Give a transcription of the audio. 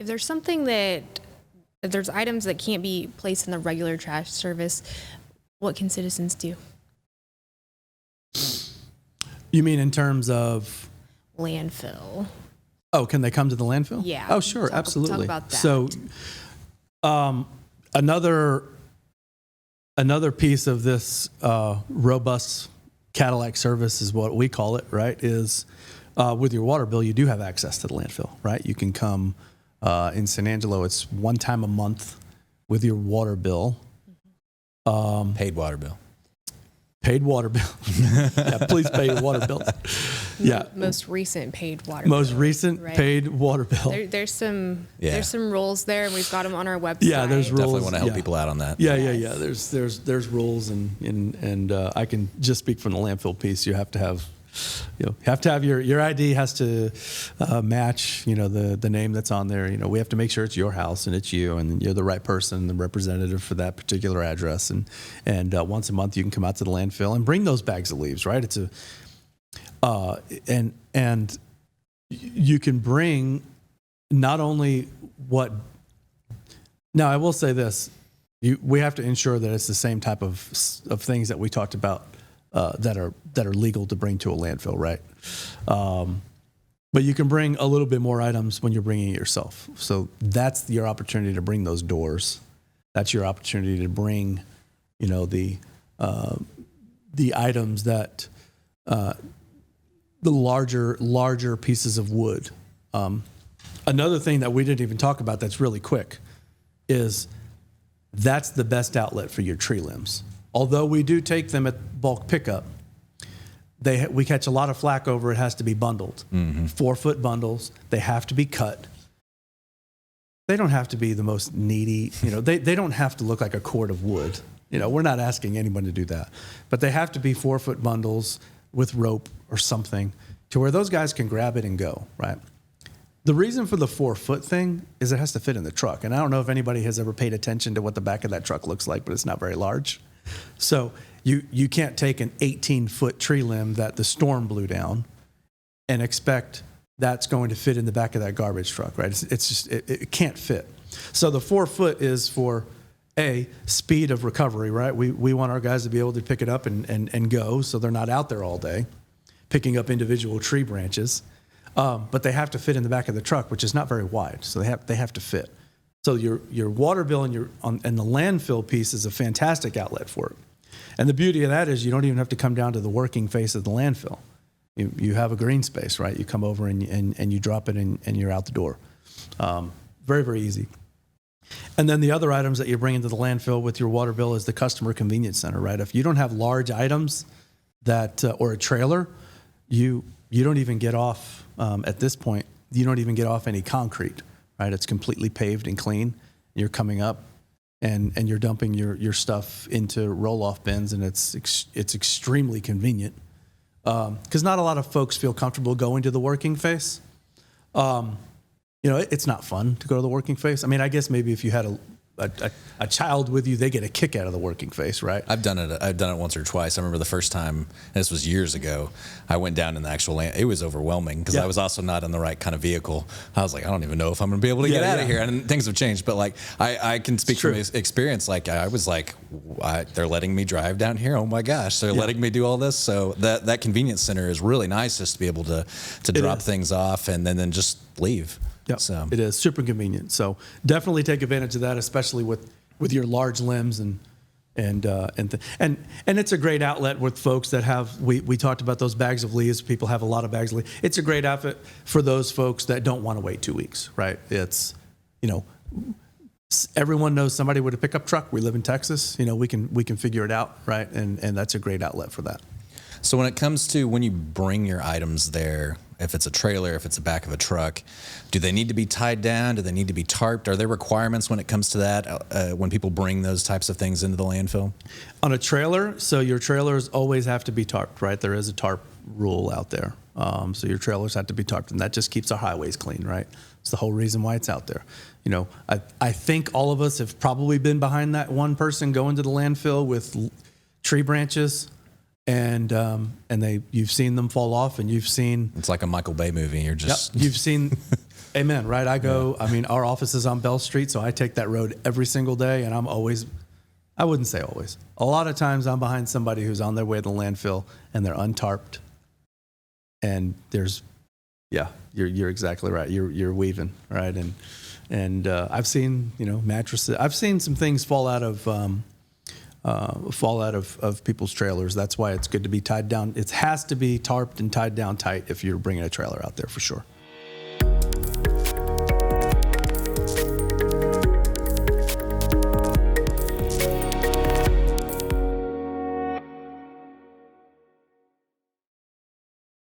If there's something if there's items that can't be placed in the regular trash service, what can citizens do? You mean in terms of landfill? Oh, can they come to the landfill? Yeah. Oh, sure, absolutely. Talk about that. So, another piece of this robust Cadillac service is what we call it, right? Is with your water bill, you do have access to the landfill, right? You can come in San Angelo. It's one time a month with your water bill. Paid water bill. Paid water bill. Yeah, please pay your water bills. Yeah. Most recent paid water Most bill, recent right? paid water bill. There's some rules there, and we've got them on our website. Yeah, there's rules. Definitely want to help people out on that. Yeah. There's rules, and I can just speak from the landfill piece. You have to have your ID has to match the name that's on there. We have to make sure it's your house and it's you and you're the right person, the representative for that particular address. And once a month you can come out to the landfill and bring those bags of leaves. Right? It's and you can bring not only what. Now I will say this: we have to ensure that it's the same type of things that we talked about. That are legal to bring to a landfill, right? But you can bring a little bit more items when you're bringing it yourself. So that's your opportunity to bring those doors. That's your opportunity to bring, the items that the larger pieces of wood. Another thing that we didn't even talk about that's really quick is that's the best outlet for your tree limbs. Although we do take them at bulk pickup, we catch a lot of flack over it has to be bundled. 4-foot bundles. They have to be cut. They don't have to be the most needy. They don't have to look like a cord of wood. We're not asking anyone to do that. But they have to be 4-foot bundles with rope or something to where those guys can grab it and go, right? The reason for the 4-foot thing is it has to fit in the truck. And I don't know if anybody has ever paid attention to what the back of that truck looks like, but it's not very large. So you can't take an 18-foot tree limb that the storm blew down and expect that's going to fit in the back of that garbage truck, right? It's just it can't fit. So the 4-foot is for speed of recovery, right? We want our guys to be able to pick it up and go, so they're not out there all day picking up individual tree branches. But they have to fit in the back of the truck, which is not very wide, so they have to fit. So your water bill and the landfill piece is a fantastic outlet for it. And the beauty of that is you don't even have to come down to the working face of the landfill. You have a green space, right? You come over and you drop it and you're out the door. Very, very easy. And then the other items that you bring into the landfill with your water bill is the customer convenience center, right? If you don't have large items or a trailer, you don't even get off, at this point, you don't even get off any concrete. Right, it's completely paved and clean. You're coming up, and you're dumping your stuff into roll-off bins, and it's extremely convenient because not a lot of folks feel comfortable going to the working face. It's not fun to go to the working face. I mean, I guess maybe if you had a child with you, they get a kick out of the working face, right? I've done it once or twice. I remember the first time, and this was years ago, I went down in the actual land. It was overwhelming because I was also not in the right kind of vehicle. I was like, I don't even know if I'm going to be able to get out of here. And things have changed. But like, I can speak from experience. Like, I was like, they're letting me drive down here. Oh my gosh, they're letting me do all this. So that convenience center is really nice just to be able to drop things off and then just leave. Yep. So it is super convenient. So definitely take advantage of that, especially with your large limbs and it's a great outlet with folks that have. We talked about those bags of leaves. People have a lot of bags of leaves. It's a great outfit for those folks that don't want to wait 2 weeks, right? It's everyone knows somebody with a pickup truck. We live in Texas. We can figure it out, right? And that's a great outlet for that. So when it comes to when you bring your items there, if it's a trailer, if it's the back of a truck, do they need to be tied down? Do they need to be tarped? Are there requirements when it comes to that when people bring those types of things into the landfill? On a trailer, so your trailers always have to be tarped, right? There is a tarp rule out there. So your trailers have to be tarped, and that just keeps our highways clean, right? It's the whole reason why it's out there. I think all of us have probably been behind that one person going to the landfill with tree branches. And you've seen them fall off, and you've seen it's like a Michael Bay movie. You've seen Amen. Right. I go, I mean, our office is on Bell Street, so I take that road every single day, and I'm always, I wouldn't say always. A lot of times I'm behind somebody who's on their way to the landfill and they're untarped. And there's, yeah, you're exactly right. You're weaving, right? And I've seen, mattresses. I've seen some things fall out of people's trailers. That's why it's good to be tied down. It has to be tarped and tied down tight if you're bringing a trailer out there for sure.